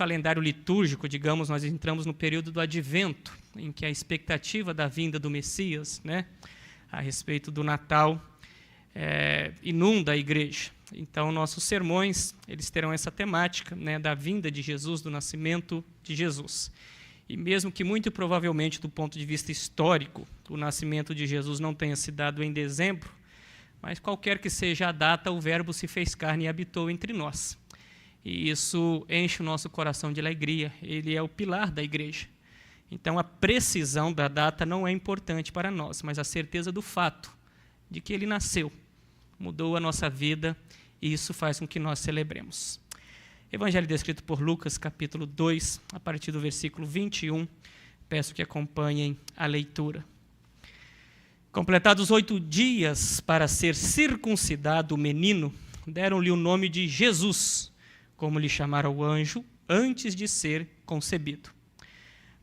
calendário litúrgico, digamos, nós entramos no período do Advento, em que a expectativa da vinda do Messias, né, a respeito do Natal, inunda a igreja. Então, nossos sermões, eles terão essa temática, né, da vinda de Jesus, do nascimento de Jesus. E mesmo que muito provavelmente, do ponto de vista histórico, o nascimento de Jesus não tenha se dado em dezembro, mas qualquer que seja a data, o Verbo se fez carne e habitou entre nós. E isso enche o nosso coração de alegria. Ele é o pilar da igreja. Então, a precisão da data não é importante para nós, mas a certeza do fato de que ele nasceu, mudou a nossa vida, e isso faz com que nós celebremos. Evangelho descrito por Lucas, capítulo 2, a partir do versículo 21. Peço que acompanhem a leitura. Completados 8 dias para ser circuncidado o menino, deram-lhe o nome de Jesus, como lhe chamara o anjo, antes de ser concebido.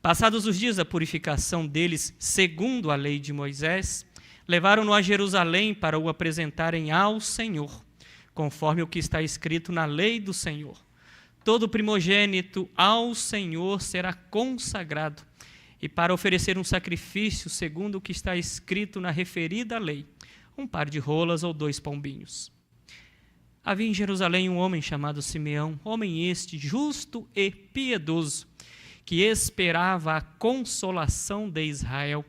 Passados os dias da purificação deles, segundo a lei de Moisés, levaram-no a Jerusalém para o apresentarem ao Senhor, conforme o que está escrito na lei do Senhor. Todo primogênito ao Senhor será consagrado, e para oferecer um sacrifício, segundo o que está escrito na referida lei, um par de rolas ou 2 pombinhos. Havia em Jerusalém um homem chamado Simeão, homem este justo e piedoso, que esperava a consolação de Israel,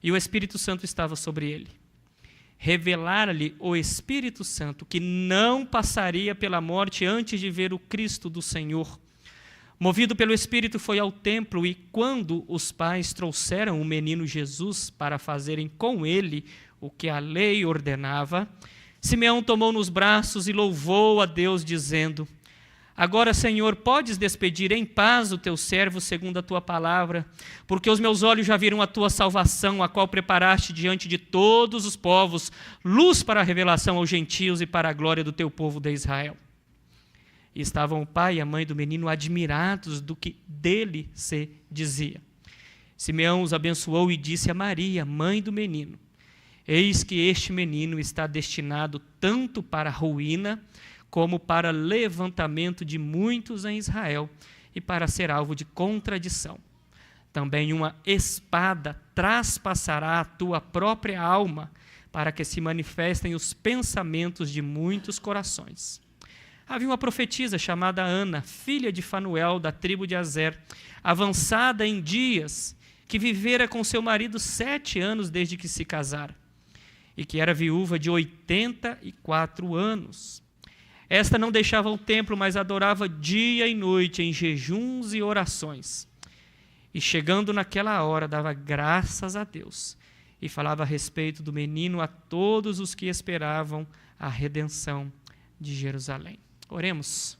e o Espírito Santo estava sobre ele. Revelara-lhe o Espírito Santo que não passaria pela morte antes de ver o Cristo do Senhor. Movido pelo Espírito, foi ao templo, e quando os pais trouxeram o menino Jesus para fazerem com ele o que a lei ordenava, Simeão tomou nos braços e louvou a Deus, dizendo: Agora, Senhor, podes despedir em paz o teu servo segundo a tua palavra, porque os meus olhos já viram a tua salvação, a qual preparaste diante de todos os povos, luz para a revelação aos gentios e para a glória do teu povo de Israel. E estavam o pai e a mãe do menino admirados do que dele se dizia. Simeão os abençoou e disse a Maria, mãe do menino: Eis que este menino está destinado tanto para a ruína, como para levantamento de muitos em Israel, e para ser alvo de contradição. Também uma espada traspassará a tua própria alma, para que se manifestem os pensamentos de muitos corações. Havia uma profetisa chamada Ana, filha de Fanuel, da tribo de Aser, avançada em dias, que vivera com seu marido 7 anos desde que se casara, e que era viúva de 84 anos. Esta não deixava o templo, mas adorava dia e noite em jejuns e orações. E chegando naquela hora, dava graças a Deus e falava a respeito do menino a todos os que esperavam a redenção de Jerusalém. Oremos.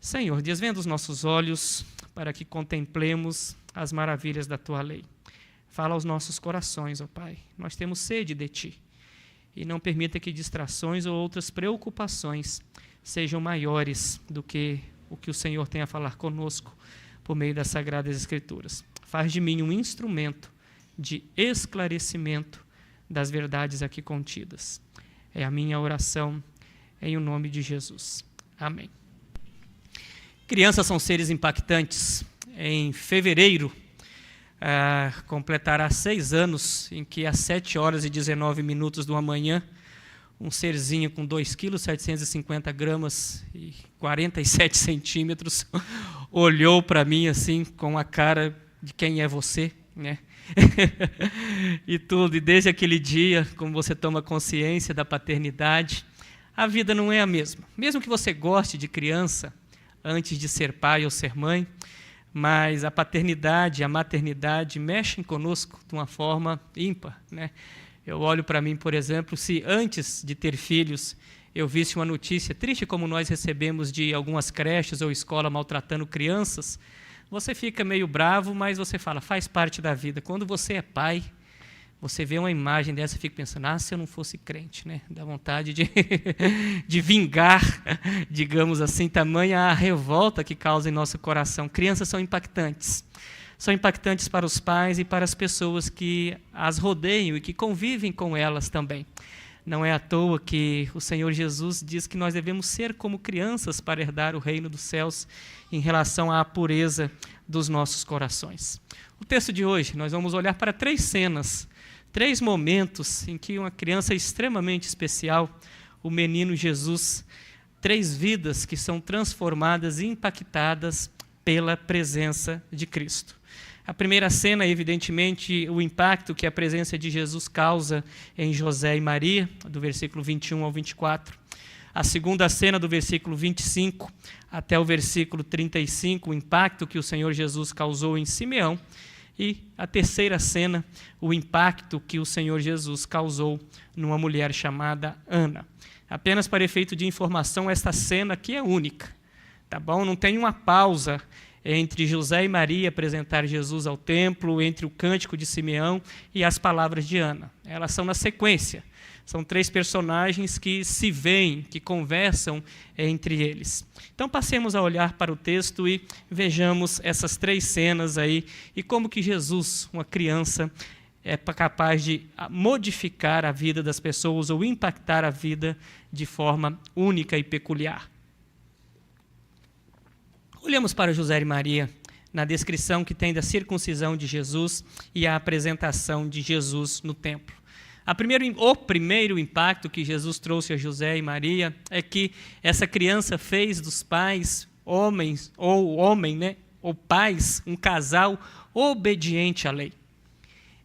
Senhor, desvenda os nossos olhos para que contemplemos as maravilhas da tua lei. Fala aos nossos corações, ó Pai. Nós temos sede de ti. E não permita que distrações ou outras preocupações sejam maiores do que o Senhor tem a falar conosco por meio das Sagradas Escrituras. Faz de mim um instrumento de esclarecimento das verdades aqui contidas. É a minha oração em o nome de Jesus. Amém. Crianças são seres impactantes. Em fevereiro, completará 6 anos em que às 7h19 da manhã, um serzinho com 2 kg, 750 gramas e 47 centímetros, olhou para mim assim, com a cara de quem é você, né? E tudo, e desde aquele dia, como você toma consciência da paternidade, a vida não é a mesma. Mesmo que você goste de criança, antes de ser pai ou ser mãe, mas a paternidade, a maternidade mexem conosco de uma forma ímpar, né? Eu olho para mim, por exemplo, se antes de ter filhos eu visse uma notícia triste como nós recebemos de algumas creches ou escola maltratando crianças, você fica meio bravo, mas você fala, faz parte da vida. Quando você é pai, você vê uma imagem dessa e fica pensando, se eu não fosse crente, né? Dá vontade de vingar, digamos assim, tamanha a revolta que causa em nosso coração. Crianças são impactantes. São impactantes para os pais e para as pessoas que as rodeiam e que convivem com elas também. Não é à toa que o Senhor Jesus diz que nós devemos ser como crianças para herdar o reino dos céus em relação à pureza dos nossos corações. O texto de hoje, nós vamos olhar para 3 cenas, 3 momentos em que uma criança extremamente especial, o menino Jesus, 3 vidas que são transformadas e impactadas pela presença de Cristo. A primeira cena, evidentemente, o impacto que a presença de Jesus causa em José e Maria, do versículo 21 ao 24. A segunda cena, do versículo 25 até o versículo 35, o impacto que o Senhor Jesus causou em Simeão. E a terceira cena, o impacto que o Senhor Jesus causou numa mulher chamada Ana. Apenas para efeito de informação, esta cena aqui é única, tá bom? Não tem uma pausa entre José e Maria apresentar Jesus ao templo, entre o cântico de Simeão e as palavras de Ana. Elas são na sequência. São 3 personagens que se veem, que conversam entre eles. Então passemos a olhar para o texto e vejamos essas 3 cenas aí e como que Jesus, uma criança, é capaz de modificar a vida das pessoas ou impactar a vida de forma única e peculiar. Olhamos para José e Maria na descrição que tem da circuncisão de Jesus e a apresentação de Jesus no templo. O primeiro impacto que Jesus trouxe a José e Maria é que essa criança fez dos pais, homens ou homem, né, ou pais, um casal obediente à lei.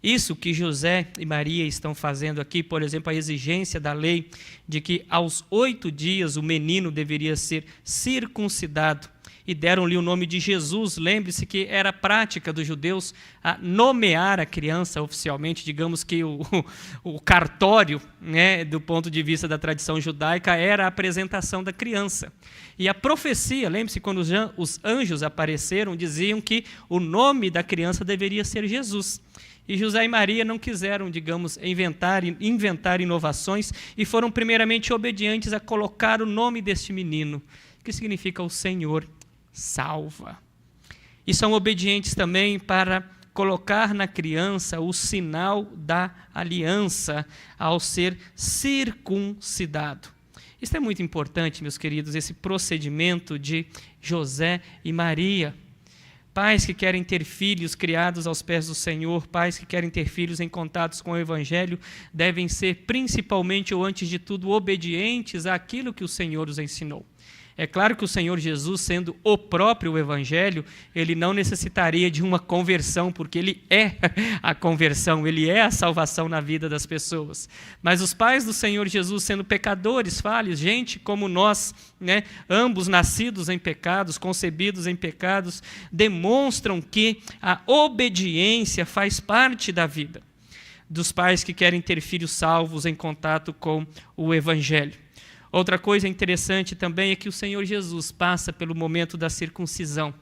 Isso que José e Maria estão fazendo aqui, por exemplo, a exigência da lei de que aos 8 dias o menino deveria ser circuncidado, e deram-lhe o nome de Jesus. Lembre-se que era prática dos judeus a nomear a criança oficialmente, digamos que o cartório, né, do ponto de vista da tradição judaica, era a apresentação da criança. E a profecia, lembre-se, quando os anjos apareceram, diziam que o nome da criança deveria ser Jesus. E José e Maria não quiseram, digamos, inventar inovações e foram primeiramente obedientes a colocar o nome deste menino, que significa o Senhor salva. E são obedientes também para colocar na criança o sinal da aliança ao ser circuncidado. Isso é muito importante, meus queridos, esse procedimento de José e Maria. Pais que querem ter filhos criados aos pés do Senhor, pais que querem ter filhos em contatos com o Evangelho, devem ser principalmente ou antes de tudo obedientes àquilo que o Senhor os ensinou. É claro que o Senhor Jesus, sendo o próprio Evangelho, ele não necessitaria de uma conversão, porque ele é a conversão, ele é a salvação na vida das pessoas. Mas os pais do Senhor Jesus, sendo pecadores, falhos, gente como nós, né, ambos nascidos em pecados, concebidos em pecados, demonstram que a obediência faz parte da vida dos pais que querem ter filhos salvos em contato com o Evangelho. Outra coisa interessante também é que o Senhor Jesus passa pelo momento da circuncisão.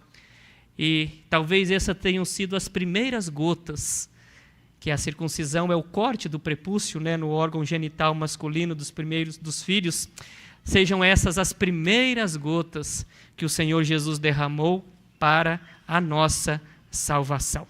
E talvez essas tenham sido as primeiras gotas, que a circuncisão é o corte do prepúcio, né, no órgão genital masculino dos filhos, sejam essas as primeiras gotas que o Senhor Jesus derramou para a nossa salvação.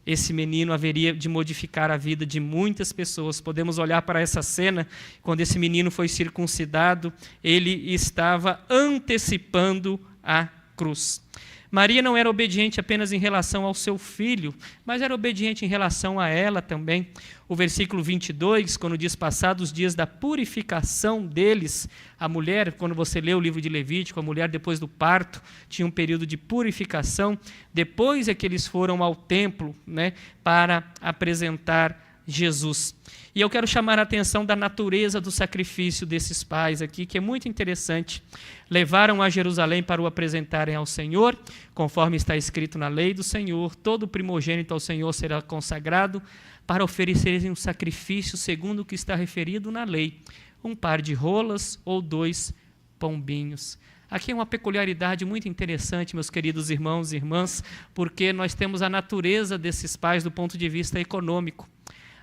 Esse menino haveria de modificar a vida de muitas pessoas. Podemos olhar para essa cena, quando esse menino foi circuncidado, ele estava antecipando a cruz. Maria não era obediente apenas em relação ao seu filho, mas era obediente em relação a ela também. O versículo 22, quando diz, passados os dias da purificação deles, a mulher, quando você lê o livro de Levítico, a mulher depois do parto tinha um período de purificação, depois é que eles foram ao templo, né, para apresentar Jesus. E eu quero chamar a atenção da natureza do sacrifício desses pais aqui, que é muito interessante. Levaram a Jerusalém para o apresentarem ao Senhor, conforme está escrito na lei do Senhor, todo primogênito ao Senhor será consagrado, para oferecerem um sacrifício segundo o que está referido na lei, um par de rolas ou 2 pombinhos. Aqui é uma peculiaridade muito interessante, meus queridos irmãos e irmãs, porque nós temos a natureza desses pais do ponto de vista econômico.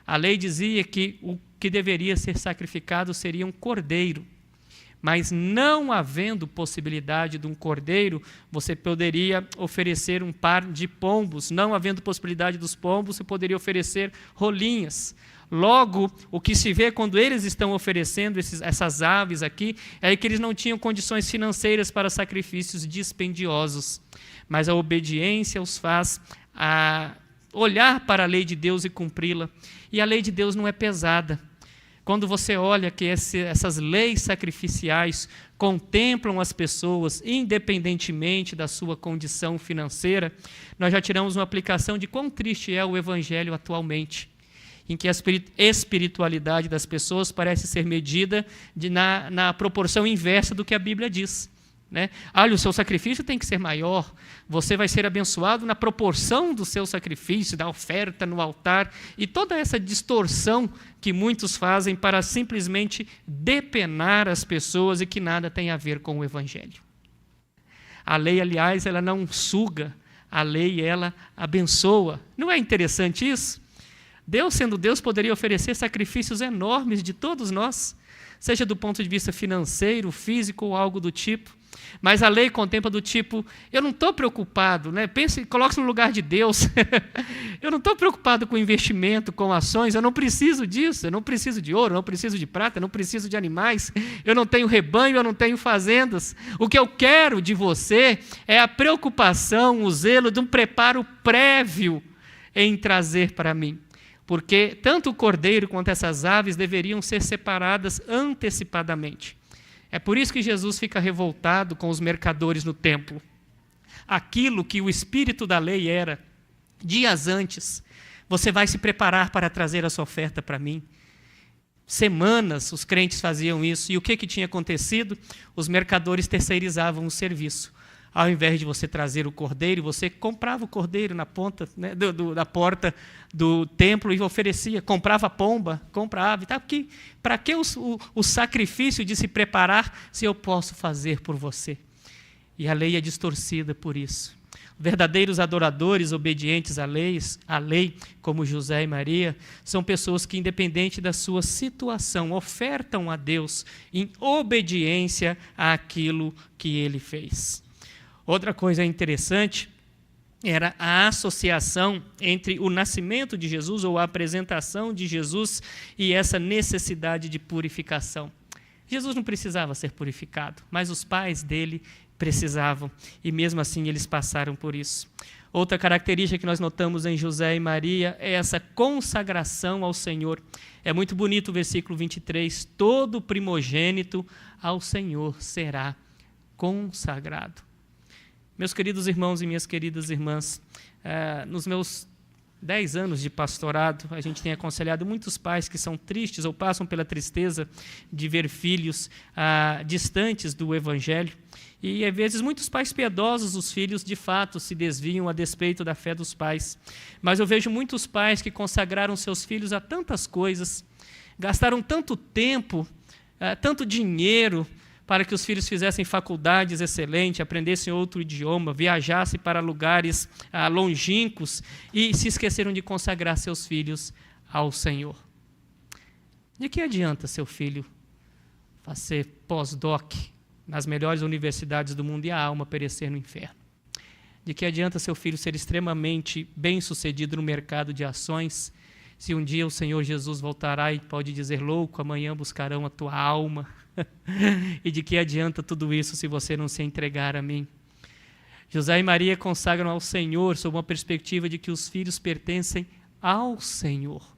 A lei dizia que o que deveria ser sacrificado seria um cordeiro, mas não havendo possibilidade de um cordeiro, você poderia oferecer um par de pombos. Não havendo possibilidade dos pombos, você poderia oferecer rolinhas. Logo, o que se vê quando eles estão oferecendo essas aves aqui, é que eles não tinham condições financeiras para sacrifícios dispendiosos. Mas a obediência os faz olhar para a lei de Deus e cumpri-la. E a lei de Deus não é pesada. Quando você olha que essas leis sacrificiais contemplam as pessoas, independentemente da sua condição financeira, nós já tiramos uma aplicação de quão triste é o Evangelho atualmente, em que a espiritualidade das pessoas parece ser medida na proporção inversa do que a Bíblia diz. Né? Olha, o seu sacrifício tem que ser maior, você vai ser abençoado na proporção do seu sacrifício, da oferta no altar, e toda essa distorção que muitos fazem para simplesmente depenar as pessoas e que nada tem a ver com o Evangelho. A lei, aliás, ela não suga, a lei, ela abençoa. Não é interessante isso? Deus, sendo Deus, poderia oferecer sacrifícios enormes de todos nós, seja do ponto de vista financeiro, físico ou algo do tipo. Mas a lei contempla do tipo, eu não estou preocupado, né? Coloque-se no lugar de Deus. Eu não estou preocupado com investimento, com ações, eu não preciso disso, eu não preciso de ouro, eu não preciso de prata, eu não preciso de animais, eu não tenho rebanho, eu não tenho fazendas. O que eu quero de você é a preocupação, o zelo de um preparo prévio em trazer para mim. Porque tanto o cordeiro quanto essas aves deveriam ser separadas antecipadamente. É por isso que Jesus fica revoltado com os mercadores no templo. Aquilo que o espírito da lei era, dias antes, você vai se preparar para trazer a sua oferta para mim. Semanas os crentes faziam isso. E o que tinha acontecido? Os mercadores terceirizavam o serviço. Ao invés de você trazer o cordeiro, você comprava o cordeiro na ponta, né, da porta do templo e oferecia, comprava pomba, comprava. Tá? Para que o sacrifício de se preparar se eu posso fazer por você? E a lei é distorcida por isso. Verdadeiros adoradores, obedientes à lei, como José e Maria, são pessoas que, independente da sua situação, ofertam a Deus em obediência àquilo que Ele fez. Outra coisa interessante era a associação entre o nascimento de Jesus ou a apresentação de Jesus e essa necessidade de purificação. Jesus não precisava ser purificado, mas os pais dele precisavam, e mesmo assim eles passaram por isso. Outra característica que nós notamos em José e Maria é essa consagração ao Senhor. É muito bonito o versículo 23, todo primogênito ao Senhor será consagrado. Meus queridos irmãos e minhas queridas irmãs, nos meus 10 anos de pastorado, a gente tem aconselhado muitos pais que são tristes ou passam pela tristeza de ver filhos distantes do Evangelho. E, às vezes, muitos pais piedosos, os filhos, de fato, se desviam a despeito da fé dos pais. Mas eu vejo muitos pais que consagraram seus filhos a tantas coisas, gastaram tanto tempo, tanto dinheiro, para que os filhos fizessem faculdades excelentes, aprendessem outro idioma, viajassem para lugares longínquos e se esqueceram de consagrar seus filhos ao Senhor. De que adianta seu filho fazer pós-doc nas melhores universidades do mundo e a alma perecer no inferno? De que adianta seu filho ser extremamente bem-sucedido no mercado de ações, se um dia o Senhor Jesus voltará e pode dizer, louco, amanhã buscarão a tua alma? E de que adianta tudo isso se você não se entregar a mim? José e Maria consagram ao Senhor sob uma perspectiva de que os filhos pertencem ao Senhor.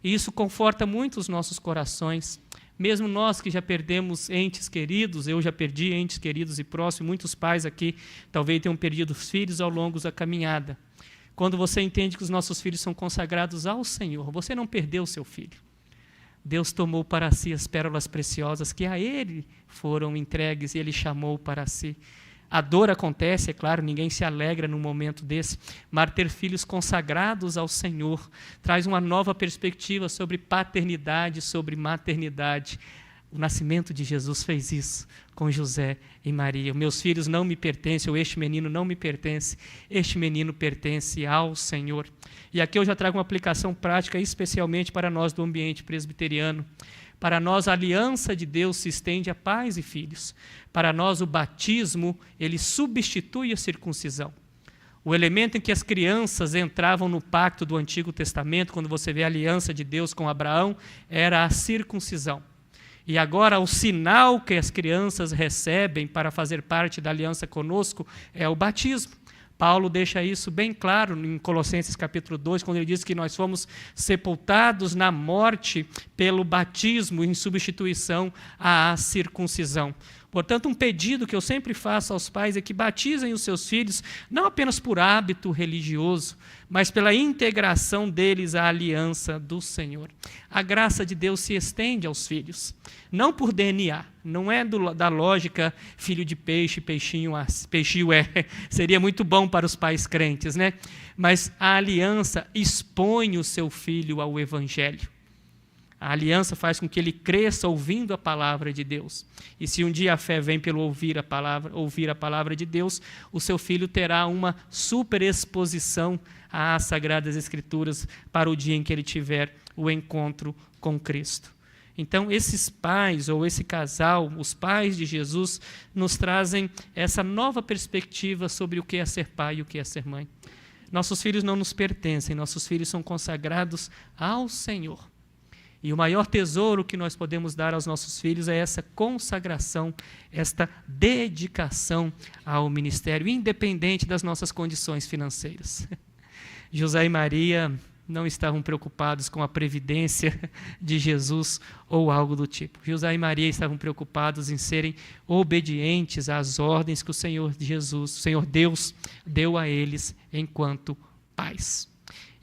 E isso conforta muito os nossos corações. Mesmo nós que já perdemos entes queridos, eu já perdi entes queridos e próximos, muitos pais aqui talvez tenham perdido os filhos ao longo da caminhada. Quando você entende que os nossos filhos são consagrados ao Senhor, você não perdeu o seu filho. Deus tomou para si as pérolas preciosas que a Ele foram entregues e Ele chamou para si. A dor acontece, é claro, ninguém se alegra num momento desse, mas ter filhos consagrados ao Senhor traz uma nova perspectiva sobre paternidade, sobre maternidade. O nascimento de Jesus fez isso com José e Maria. Meus filhos não me pertencem, ou este menino não me pertence, este menino pertence ao Senhor. E aqui eu já trago uma aplicação prática, especialmente para nós do ambiente presbiteriano. Para nós, a aliança de Deus se estende a pais e filhos. Para nós, o batismo, ele substitui a circuncisão. O elemento em que as crianças entravam no pacto do Antigo Testamento, quando você vê a aliança de Deus com Abraão, era a circuncisão. E agora o sinal que as crianças recebem para fazer parte da aliança conosco é o batismo. Paulo deixa isso bem claro em Colossenses capítulo 2, quando ele diz que nós fomos sepultados na morte pelo batismo em substituição à circuncisão. Portanto, um pedido que eu sempre faço aos pais é que batizem os seus filhos, não apenas por hábito religioso, mas pela integração deles à aliança do Senhor. A graça de Deus se estende aos filhos, não por DNA, não é da lógica filho de peixe, peixinho seria muito bom para os pais crentes, né? Mas a aliança expõe o seu filho ao Evangelho. A aliança faz com que ele cresça ouvindo a palavra de Deus. E se um dia a fé vem pelo ouvir a palavra de Deus, o seu filho terá uma superexposição às Sagradas Escrituras para o dia em que ele tiver o encontro com Cristo. Então, esses pais, ou esse casal, os pais de Jesus, nos trazem essa nova perspectiva sobre o que é ser pai e o que é ser mãe. Nossos filhos não nos pertencem, nossos filhos são consagrados ao Senhor. E o maior tesouro que nós podemos dar aos nossos filhos é essa consagração, esta dedicação ao ministério, independente das nossas condições financeiras. José e Maria não estavam preocupados com a previdência de Jesus ou algo do tipo. José e Maria estavam preocupados em serem obedientes às ordens que o Senhor Deus, deu a eles enquanto pais.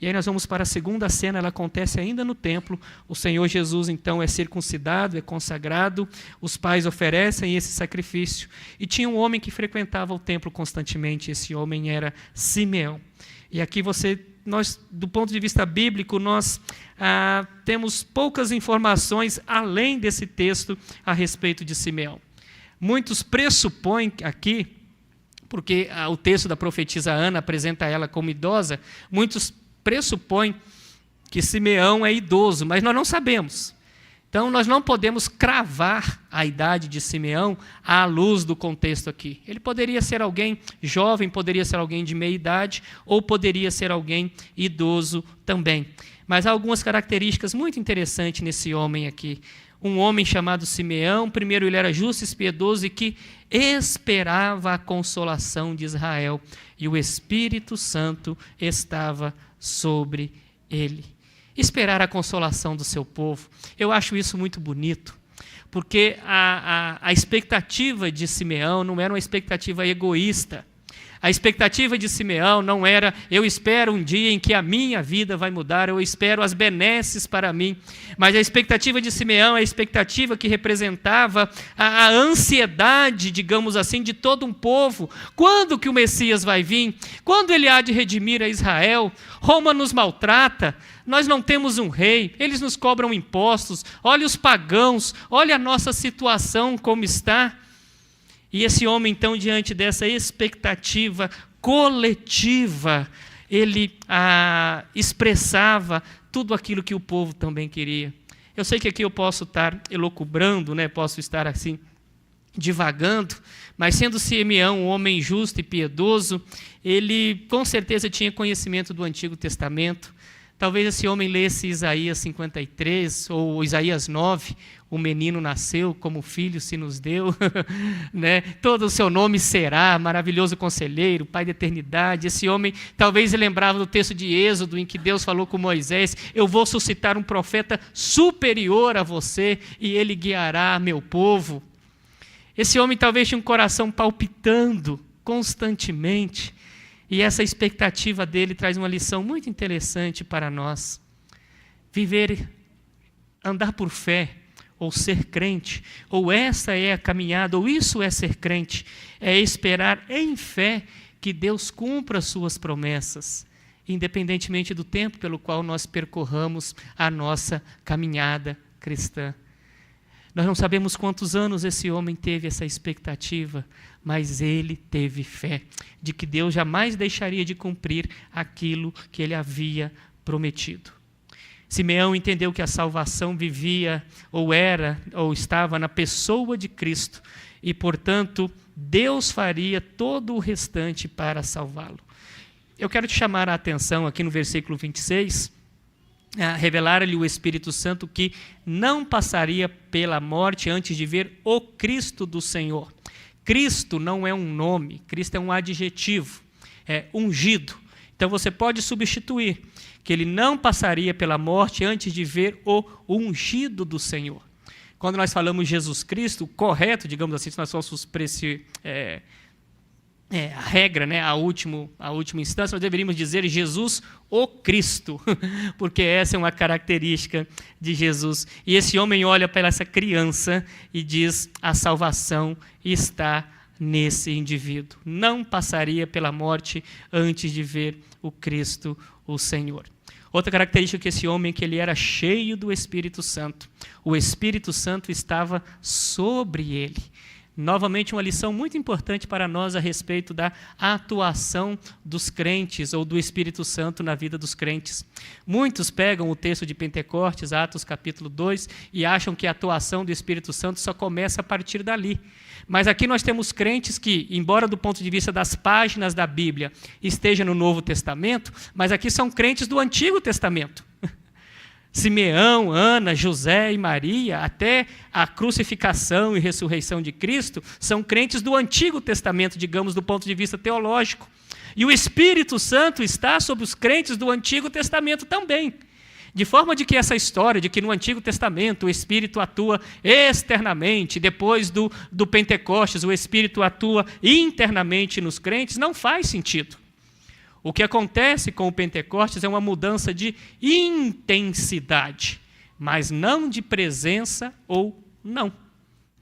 E aí nós vamos para a segunda cena, ela acontece ainda no templo. O Senhor Jesus, então, é circuncidado, é consagrado, os pais oferecem esse sacrifício. E tinha um homem que frequentava o templo constantemente, esse homem era Simeão. E aqui nós, do ponto de vista bíblico, nós temos poucas informações além desse texto a respeito de Simeão. Muitos pressupõem aqui, porque o texto da profetisa Ana apresenta ela como idosa, muitos pressupõe que Simeão é idoso, mas nós não sabemos. Então, nós não podemos cravar a idade de Simeão à luz do contexto aqui. Ele poderia ser alguém jovem, poderia ser alguém de meia idade, ou poderia ser alguém idoso também. Mas há algumas características muito interessantes nesse homem aqui. Um homem chamado Simeão, primeiro ele era justo e piedoso e que esperava a consolação de Israel. E o Espírito Santo estava sobre ele. Esperar a consolação do seu povo. Eu acho isso muito bonito, porque a expectativa de Simeão não era uma expectativa egoísta. A expectativa de Simeão não era, eu espero um dia em que a minha vida vai mudar, eu espero as benesses para mim. Mas a expectativa de Simeão é a expectativa que representava a ansiedade, digamos assim, de todo um povo. Quando que o Messias vai vir? Quando ele há de redimir a Israel? Roma nos maltrata, nós não temos um rei, eles nos cobram impostos, olha os pagãos, olha a nossa situação como está. E esse homem, então, diante dessa expectativa coletiva, ele expressava tudo aquilo que o povo também queria. Eu sei que aqui eu posso estar elucubrando, né? Posso estar assim, divagando, mas sendo Simeão um homem justo e piedoso, ele com certeza tinha conhecimento do Antigo Testamento. Talvez esse homem lesse Isaías 53 ou Isaías 9, o menino nasceu, como filho se nos deu, né? Todo o seu nome será, maravilhoso conselheiro, pai da eternidade. Esse homem talvez lembrava do texto de Êxodo, em que Deus falou com Moisés, eu vou suscitar um profeta superior a você e ele guiará meu povo. Esse homem talvez tinha um coração palpitando constantemente, e essa expectativa dele traz uma lição muito interessante para nós. Viver, andar por fé, ou ser crente, ou essa é a caminhada, ou isso é ser crente, é esperar em fé que Deus cumpra as suas promessas, independentemente do tempo pelo qual nós percorramos a nossa caminhada cristã. Nós não sabemos quantos anos esse homem teve essa expectativa, mas ele teve fé de que Deus jamais deixaria de cumprir aquilo que ele havia prometido. Simeão entendeu que a salvação vivia, ou estava na pessoa de Cristo, e, portanto, Deus faria todo o restante para salvá-lo. eu quero te chamar a atenção aqui no versículo 26, revelar-lhe o Espírito Santo que não passaria pela morte antes de ver o Cristo do Senhor. Cristo não é um nome, Cristo é um adjetivo, é ungido. Então você pode substituir, que ele não passaria pela morte antes de ver o ungido do Senhor. Quando nós falamos Jesus Cristo, o correto, digamos assim, se nós fôssemos para a regra, né, a última instância, nós deveríamos dizer Jesus o Cristo, porque essa é uma característica de Jesus. E esse homem olha para essa criança e diz: a salvação está nesse indivíduo. Não passaria pela morte antes de ver o Cristo, o Senhor. Outra característica que esse homem é que ele era cheio do Espírito Santo. O Espírito Santo estava sobre ele. Novamente, uma lição muito importante para nós a respeito da atuação dos crentes ou do Espírito Santo na vida dos crentes. Muitos pegam o texto de Pentecostes, Atos capítulo 2, e acham que a atuação do Espírito Santo só começa a partir dali. Mas aqui nós temos crentes que, embora do ponto de vista das páginas da Bíblia esteja no Novo Testamento, mas aqui são crentes do Antigo Testamento. Simeão, Ana, José e Maria, até a crucificação e ressurreição de Cristo, são crentes do Antigo Testamento, digamos, do ponto de vista teológico. E o Espírito Santo está sobre os crentes do Antigo Testamento também. De forma de que essa história de que no Antigo Testamento o Espírito atua externamente, depois do Pentecostes o Espírito atua internamente nos crentes, não faz sentido. O que acontece com o Pentecostes é uma mudança de intensidade, mas não de presença ou não.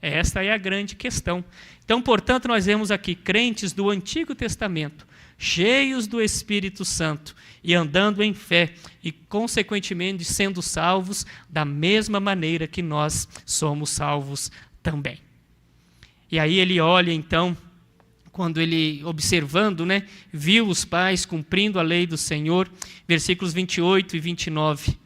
Esta é a grande questão. Então, portanto, nós vemos aqui crentes do Antigo Testamento, cheios do Espírito Santo e andando em fé e, consequentemente, sendo salvos da mesma maneira que nós somos salvos também. E aí ele olha, então, quando ele, observando, viu os pais cumprindo a lei do Senhor, versículos 28 e 29.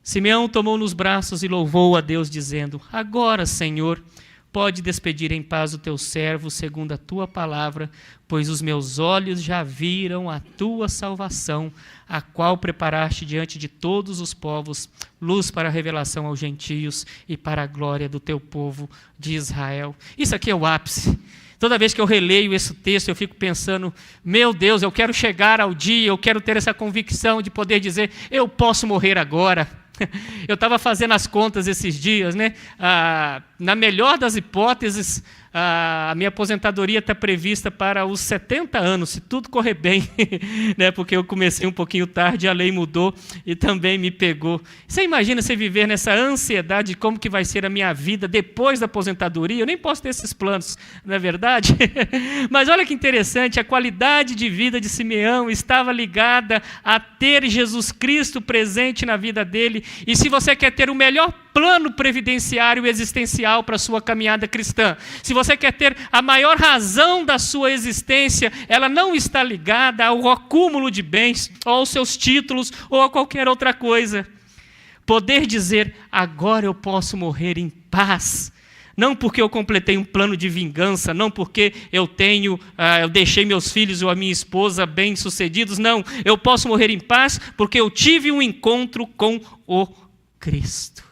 Simeão tomou nos braços e louvou a Deus, dizendo: agora, Senhor, pode despedir em paz o teu servo, segundo a tua palavra, pois os meus olhos já viram a tua salvação, a qual preparaste diante de todos os povos, luz para a revelação aos gentios e para a glória do teu povo de Israel. Isso aqui é o ápice. Toda vez que eu releio esse texto, eu fico pensando: meu Deus, eu quero chegar ao dia, eu quero ter essa convicção de poder dizer: eu posso morrer agora. Eu estava fazendo as contas esses dias, na melhor das hipóteses, a minha aposentadoria está prevista para os 70 anos, se tudo correr bem, porque eu comecei um pouquinho tarde, a lei mudou e também me pegou. Você imagina você viver nessa ansiedade de como que vai ser a minha vida depois da aposentadoria? Eu nem posso ter esses planos, não é verdade? Mas olha que interessante, a qualidade de vida de Simeão estava ligada a ter Jesus Cristo presente na vida dele. E se você quer ter o melhor plano previdenciário e existencial para a sua caminhada cristã, se você quer ter a maior razão da sua existência, ela não está ligada ao acúmulo de bens, ou aos seus títulos, ou a qualquer outra coisa. Poder dizer: agora eu posso morrer em paz, não porque eu completei um plano de vingança, não porque eu deixei meus filhos ou a minha esposa bem-sucedidos, não, eu posso morrer em paz porque eu tive um encontro com o Cristo.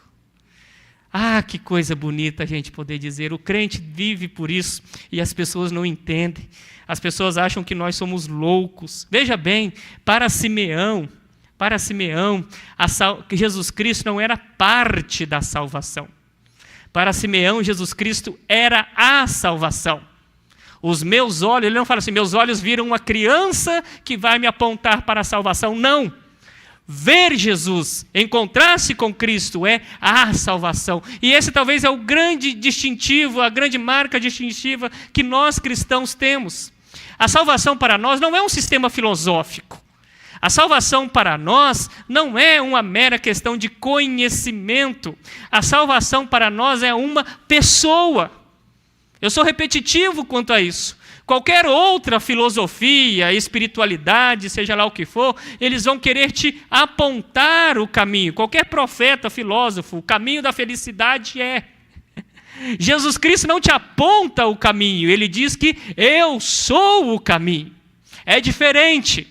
Ah, que coisa bonita a gente poder dizer. O crente vive por isso e as pessoas não entendem. As pessoas acham que nós somos loucos. Veja bem, para Simeão, Jesus Cristo não era parte da salvação. Para Simeão, Jesus Cristo era a salvação. Os meus olhos, ele não fala assim: meus olhos viram uma criança que vai me apontar para a salvação. Não. Ver Jesus, encontrar-se com Cristo é a salvação. E esse talvez é o grande distintivo, a grande marca distintiva que nós cristãos temos. A salvação para nós não é um sistema filosófico. A salvação para nós não é uma mera questão de conhecimento. A salvação para nós é uma pessoa. Eu sou repetitivo quanto a isso. Qualquer outra filosofia, espiritualidade, seja lá o que for, eles vão querer te apontar o caminho. Qualquer profeta, filósofo, o caminho da felicidade é. Jesus Cristo não te aponta o caminho, ele diz que eu sou o caminho. É diferente.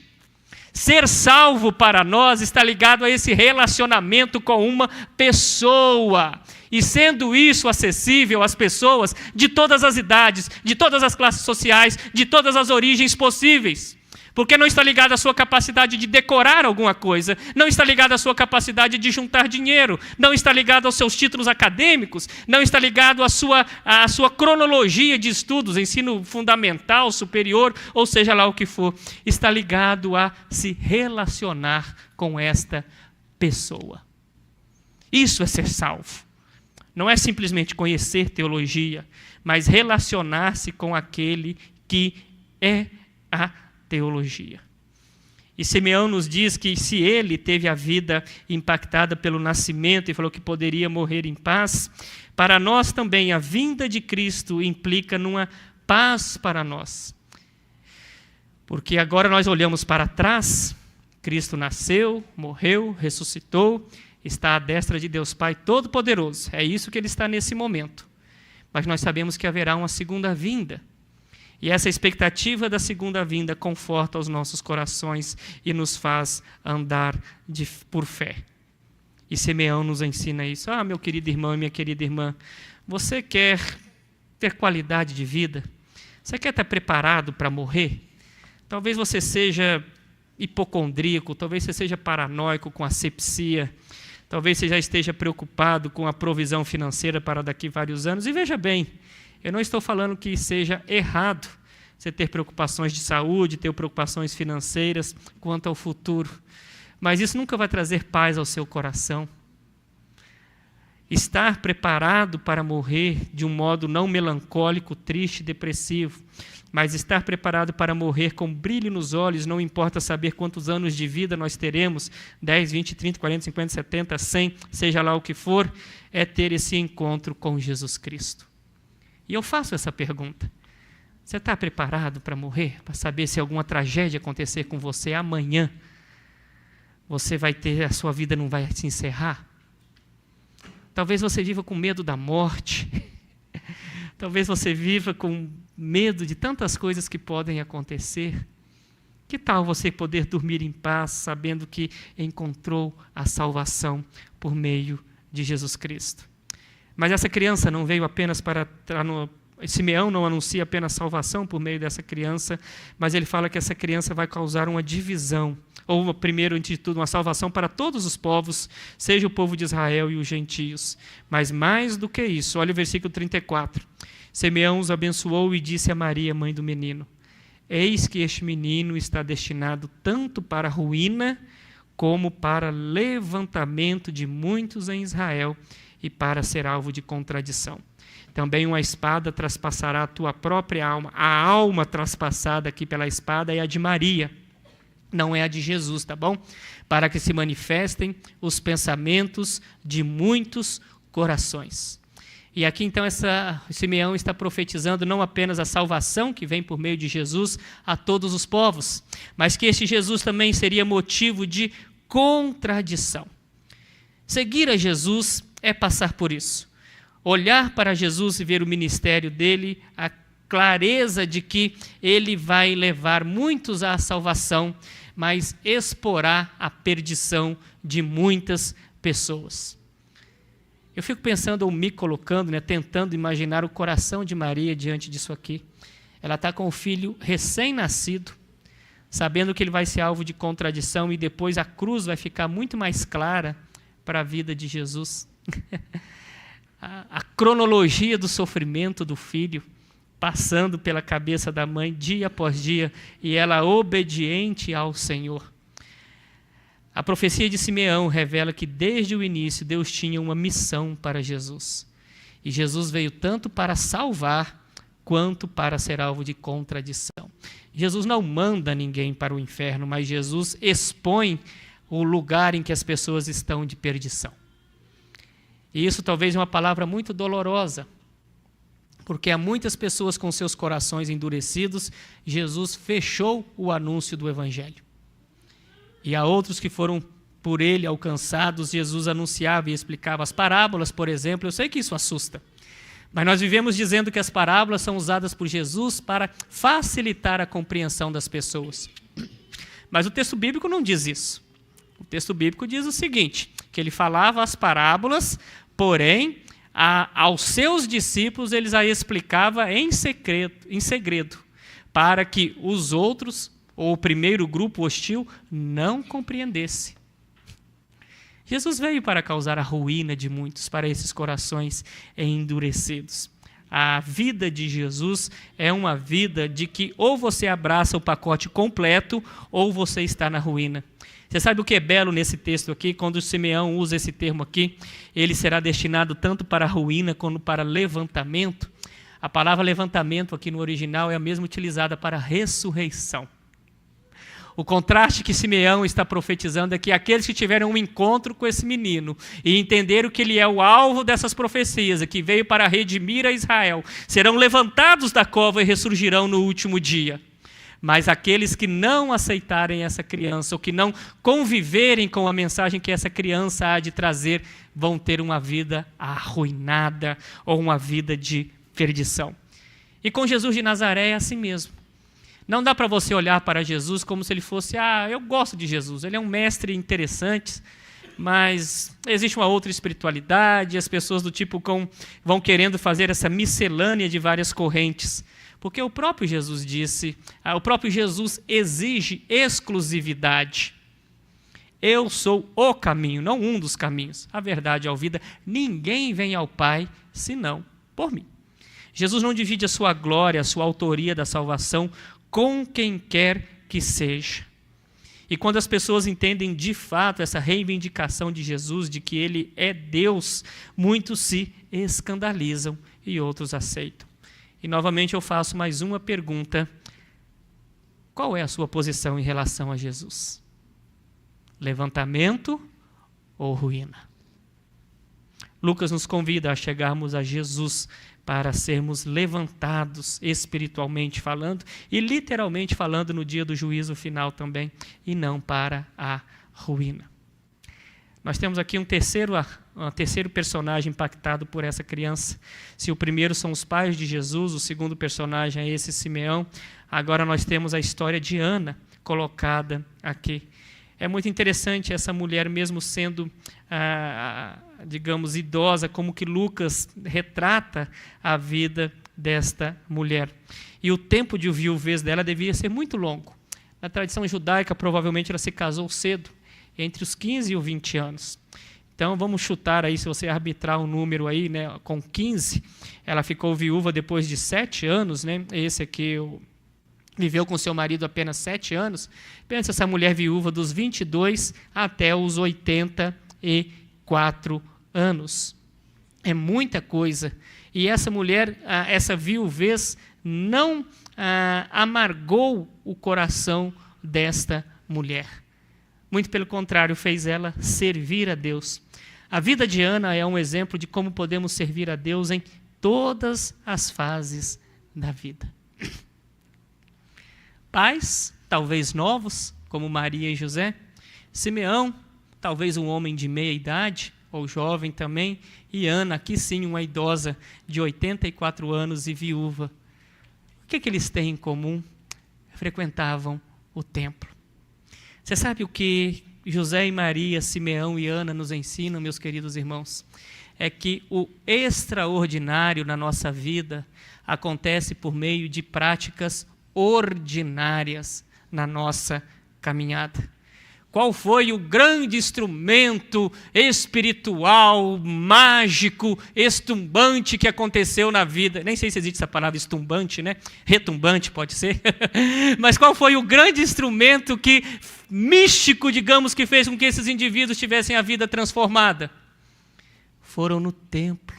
Ser salvo para nós está ligado a esse relacionamento com uma pessoa. E sendo isso acessível às pessoas de todas as idades, de todas as classes sociais, de todas as origens possíveis. Porque não está ligado à sua capacidade de decorar alguma coisa, não está ligado à sua capacidade de juntar dinheiro, não está ligado aos seus títulos acadêmicos, não está ligado à sua cronologia de estudos, ensino fundamental, superior, ou seja lá o que for. Está ligado a se relacionar com esta pessoa. Isso é ser salvo. Não é simplesmente conhecer teologia, mas relacionar-se com aquele que é a teologia. E Simeão nos diz que se ele teve a vida impactada pelo nascimento e falou que poderia morrer em paz, para nós também a vinda de Cristo implica numa paz para nós. Porque agora nós olhamos para trás, Cristo nasceu, morreu, ressuscitou, está à destra de Deus Pai Todo-Poderoso. É isso que ele está nesse momento. Mas nós sabemos que haverá uma segunda vinda. E essa expectativa da segunda vinda conforta os nossos corações e nos faz andar por fé. E Simeão nos ensina isso. Meu querido irmão e minha querida irmã, você quer ter qualidade de vida? Você quer estar preparado para morrer? Talvez você seja hipocondríaco, talvez você seja paranoico com asepsia, talvez você já esteja preocupado com a provisão financeira para daqui a vários anos. E veja bem, eu não estou falando que seja errado você ter preocupações de saúde, ter preocupações financeiras quanto ao futuro. Mas isso nunca vai trazer paz ao seu coração. Estar preparado para morrer de um modo não melancólico, triste, depressivo, mas estar preparado para morrer com brilho nos olhos, não importa saber quantos anos de vida nós teremos, 10, 20, 30, 40, 50, 70, 100, seja lá o que for, é ter esse encontro com Jesus Cristo. E eu faço essa pergunta. Você está preparado para morrer? Para saber se alguma tragédia acontecer com você amanhã, a sua vida não vai se encerrar? Talvez você viva com medo da morte. Talvez você viva com medo de tantas coisas que podem acontecer. Que tal você poder dormir em paz, sabendo que encontrou a salvação por meio de Jesus Cristo? Mas essa criança não veio apenas para... Simeão não anuncia apenas salvação por meio dessa criança, mas ele fala que essa criança vai causar uma divisão, ou primeiro de tudo, uma salvação para todos os povos, seja o povo de Israel e os gentios. Mas mais do que isso, olha o versículo 34. Simeão os abençoou e disse a Maria, mãe do menino: eis que este menino está destinado tanto para a ruína, como para levantamento de muitos em Israel, e para ser alvo de contradição. Também uma espada traspassará a tua própria alma. A alma traspassada aqui pela espada é a de Maria, não é a de Jesus, tá bom? Para que se manifestem os pensamentos de muitos corações. E aqui então Simeão está profetizando não apenas a salvação que vem por meio de Jesus a todos os povos, mas que este Jesus também seria motivo de contradição. Seguir a Jesus é passar por isso. Olhar para Jesus e ver o ministério dele, a clareza de que ele vai levar muitos à salvação, mas exporá a perdição de muitas pessoas. Eu fico pensando, ou me colocando, tentando imaginar o coração de Maria diante disso aqui. Ela está com o filho recém-nascido, sabendo que ele vai ser alvo de contradição e depois a cruz vai ficar muito mais clara para a vida de Jesus. A cronologia do sofrimento do filho passando pela cabeça da mãe dia após dia e ela obediente ao Senhor. A profecia de Simeão revela que desde o início Deus tinha uma missão para Jesus. E Jesus veio tanto para salvar quanto para ser alvo de contradição. Jesus não manda ninguém para o inferno, mas Jesus expõe o lugar em que as pessoas estão de perdição. E isso talvez é uma palavra muito dolorosa, porque há muitas pessoas com seus corações endurecidos, Jesus fechou o anúncio do Evangelho. E há outros que foram por ele alcançados, Jesus anunciava e explicava as parábolas, por exemplo. Eu sei que isso assusta, mas nós vivemos dizendo que as parábolas são usadas por Jesus para facilitar a compreensão das pessoas. Mas o texto bíblico não diz isso. O texto bíblico diz o seguinte, que ele falava as parábolas, porém, aos seus discípulos eles a explicava em segredo, para que os outros, ou o primeiro grupo hostil, não compreendesse. Jesus veio para causar a ruína de muitos, para esses corações endurecidos. A vida de Jesus é uma vida de que ou você abraça o pacote completo, ou você está na ruína. Você sabe o que é belo nesse texto aqui? Quando o Simeão usa esse termo aqui, ele será destinado tanto para a ruína como para levantamento. A palavra levantamento aqui no original é a mesma utilizada para ressurreição. O contraste que Simeão está profetizando é que aqueles que tiveram um encontro com esse menino e entenderam que ele é o alvo dessas profecias, que veio para redimir a Israel, serão levantados da cova e ressurgirão no último dia. Mas aqueles que não aceitarem essa criança, ou que não conviverem com a mensagem que essa criança há de trazer, vão ter uma vida arruinada ou uma vida de perdição. E com Jesus de Nazaré é assim mesmo. Não dá para você olhar para Jesus como se ele fosse, eu gosto de Jesus, ele é um mestre interessante, mas existe uma outra espiritualidade, as pessoas do tipo vão querendo fazer essa miscelânea de várias correntes. Porque o próprio Jesus disse, o próprio Jesus exige exclusividade. Eu sou o caminho, não um dos caminhos. A verdade é a vida. Ninguém vem ao Pai senão por mim. Jesus não divide a sua glória, a sua autoria da salvação com quem quer que seja. E quando as pessoas entendem de fato essa reivindicação de Jesus, de que ele é Deus, muitos se escandalizam e outros aceitam. E novamente eu faço mais uma pergunta. Qual é a sua posição em relação a Jesus? Levantamento ou ruína? Lucas nos convida a chegarmos a Jesus para sermos levantados espiritualmente falando e literalmente falando no dia do juízo final também, e não para a ruína. Nós temos aqui um terceiro personagem impactado por essa criança. Se o primeiro são os pais de Jesus, o segundo personagem é esse Simeão, agora nós temos a história de Ana colocada aqui. É muito interessante essa mulher, mesmo sendo, digamos, idosa, como que Lucas retrata a vida desta mulher. E o tempo de viuvez dela devia ser muito longo. Na tradição judaica, provavelmente ela se casou cedo, entre os 15 e os 20 anos. Então, vamos chutar aí, se você arbitrar um número aí, né, com 15, ela ficou viúva depois de 7 anos, né? Esse aqui viveu com seu marido apenas 7 anos. Pensa essa mulher viúva dos 22 até os 84 anos. É muita coisa. E essa mulher, essa viuvez, não amargou o coração desta mulher. Muito pelo contrário, fez ela servir a Deus. A vida de Ana é um exemplo de como podemos servir a Deus em todas as fases da vida. Pais, talvez novos, como Maria e José. Simeão, talvez um homem de meia idade, ou jovem também. E Ana, aqui sim, uma idosa de 84 anos e viúva. O que eles têm em comum? Frequentavam o templo. Você sabe o que José e Maria, Simeão e Ana nos ensinam, meus queridos irmãos? É que o extraordinário na nossa vida acontece por meio de práticas ordinárias na nossa caminhada. Qual foi o grande instrumento espiritual, mágico, estumbante que aconteceu na vida? Nem sei se existe essa palavra estumbante, né? Retumbante pode ser. Mas qual foi o grande instrumento místico, digamos, que fez com que esses indivíduos tivessem a vida transformada? Foram no templo.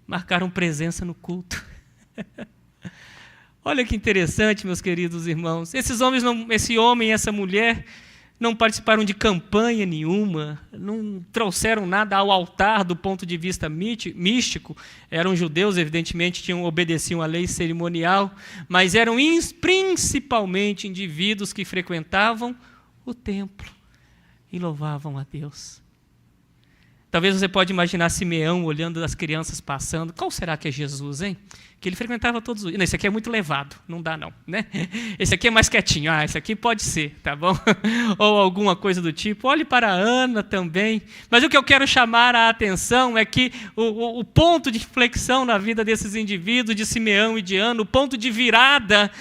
Marcaram presença no culto. Olha que interessante, meus queridos irmãos. Esse homem e essa mulher não participaram de campanha nenhuma, não trouxeram nada ao altar do ponto de vista místico. Eram judeus, evidentemente, obedeciam à lei cerimonial, mas eram principalmente indivíduos que frequentavam o templo e louvavam a Deus. Talvez você pode imaginar Simeão olhando as crianças passando. Qual será que é Jesus, hein? Que ele frequentava todos os dias. Não, esse aqui é muito levado, não dá não, né? Esse aqui é mais quietinho. Ah, esse aqui pode ser, tá bom? Ou alguma coisa do tipo. Olhe para a Ana também. Mas o que eu quero chamar a atenção é que o ponto de inflexão na vida desses indivíduos, de Simeão e de Ana, o ponto de virada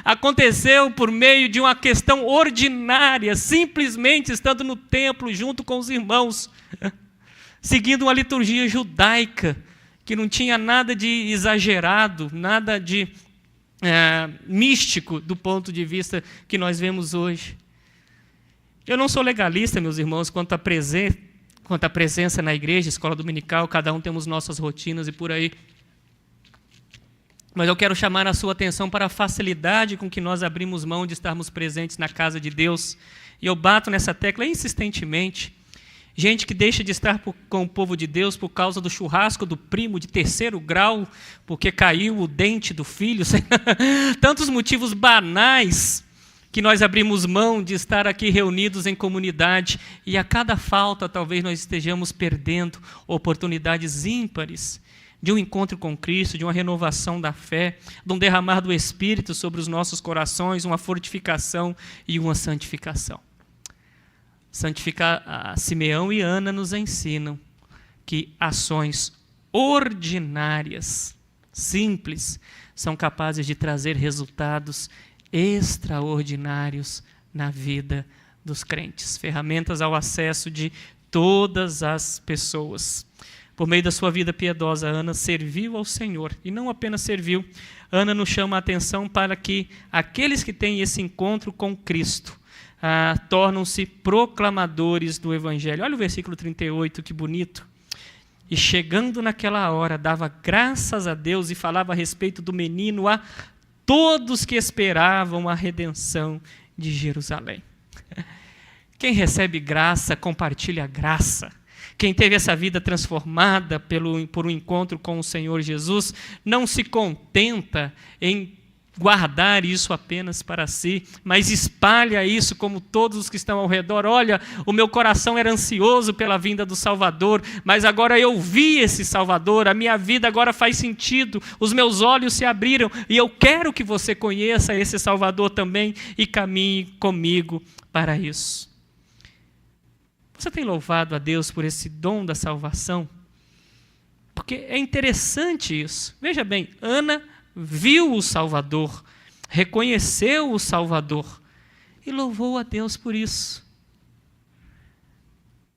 aconteceu por meio de uma questão ordinária, simplesmente estando no templo junto com os irmãos, seguindo uma liturgia judaica, que não tinha nada de exagerado, nada de místico do ponto de vista que nós vemos hoje. Eu não sou legalista, meus irmãos, quanto à presença na igreja, escola dominical, cada um temos nossas rotinas e por aí. Mas eu quero chamar a sua atenção para a facilidade com que nós abrimos mão de estarmos presentes na casa de Deus. E eu bato nessa tecla insistentemente. Gente que deixa de estar com o povo de Deus por causa do churrasco do primo de 3º grau, porque caiu o dente do filho. Tantos motivos banais que nós abrimos mão de estar aqui reunidos em comunidade. E a cada falta talvez nós estejamos perdendo oportunidades ímpares de um encontro com Cristo, de uma renovação da fé, de um derramar do Espírito sobre os nossos corações, uma fortificação e uma santificação. Simeão e Ana nos ensinam que ações ordinárias, simples, são capazes de trazer resultados extraordinários na vida dos crentes. Ferramentas ao acesso de todas as pessoas. Por meio da sua vida piedosa, Ana serviu ao Senhor. E não apenas serviu, Ana nos chama a atenção para que aqueles que têm esse encontro com Cristo tornam-se proclamadores do Evangelho. Olha o versículo 38, que bonito. E chegando naquela hora, dava graças a Deus e falava a respeito do menino a todos que esperavam a redenção de Jerusalém. Quem recebe graça, compartilha a graça. Quem teve essa vida transformada por um encontro com o Senhor Jesus, não se contenta em guardar isso apenas para si, mas espalha isso como todos os que estão ao redor. Olha, o meu coração era ansioso pela vinda do Salvador, mas agora eu vi esse Salvador, a minha vida agora faz sentido, os meus olhos se abriram e eu quero que você conheça esse Salvador também e caminhe comigo para isso. Você tem louvado a Deus por esse dom da salvação? Porque é interessante isso. Veja bem, Ana viu o Salvador, reconheceu o Salvador e louvou a Deus por isso.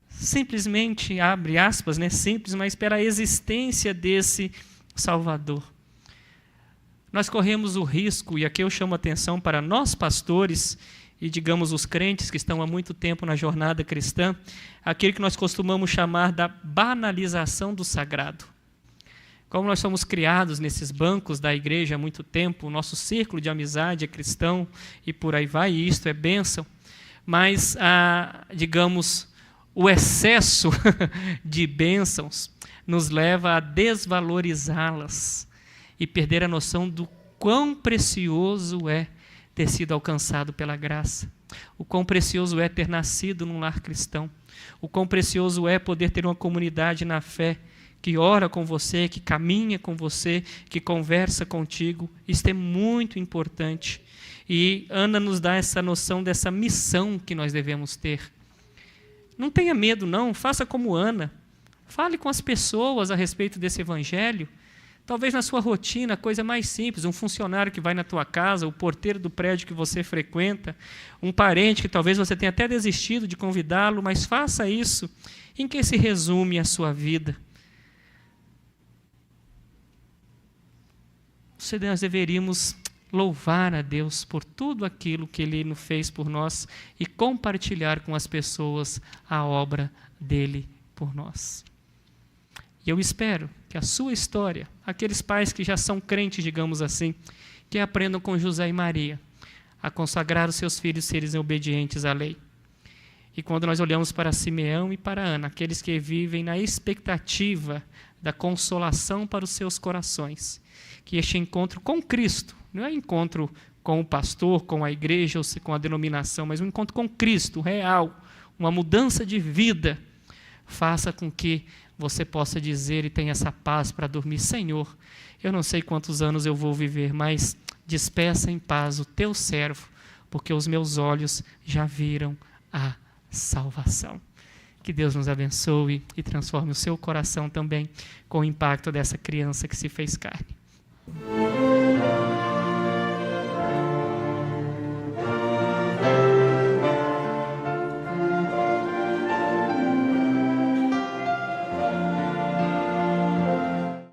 Simplesmente, abre aspas, né? Simples, mas pela existência desse Salvador. Nós corremos o risco, e aqui eu chamo a atenção para nós pastores, e digamos os crentes que estão há muito tempo na jornada cristã, aquilo que nós costumamos chamar da banalização do sagrado. Como nós somos criados nesses bancos da igreja há muito tempo, o nosso círculo de amizade é cristão e por aí vai, e isto é bênção, mas, digamos, o excesso de bênçãos nos leva a desvalorizá-las e perder a noção do quão precioso é ter sido alcançado pela graça. O quão precioso é ter nascido num lar cristão. O quão precioso é poder ter uma comunidade na fé que ora com você, que caminha com você, que conversa contigo. Isto é muito importante. E Ana nos dá essa noção dessa missão que nós devemos ter. Não tenha medo, não. Faça como Ana. Fale com as pessoas a respeito desse evangelho. Talvez na sua rotina, a coisa mais simples, um funcionário que vai na tua casa, o porteiro do prédio que você frequenta, um parente que talvez você tenha até desistido de convidá-lo, mas faça isso. Em que se resume a sua vida? Nós deveríamos louvar a Deus por tudo aquilo que Ele nos fez por nós e compartilhar com as pessoas a obra dEle por nós. E eu espero que a sua história, aqueles pais que já são crentes, digamos assim, que aprendam com José e Maria a consagrar os seus filhos serem obedientes à lei. E quando nós olhamos para Simeão e para Ana, aqueles que vivem na expectativa da consolação para os seus corações, que este encontro com Cristo, não é encontro com o pastor, com a igreja ou com a denominação, mas um encontro com Cristo real, uma mudança de vida, faça com que você possa dizer e tenha essa paz para dormir: Senhor, eu não sei quantos anos eu vou viver, mas despeça em paz o teu servo, porque os meus olhos já viram a salvação. Que Deus nos abençoe e transforme o seu coração também com o impacto dessa criança que se fez carne.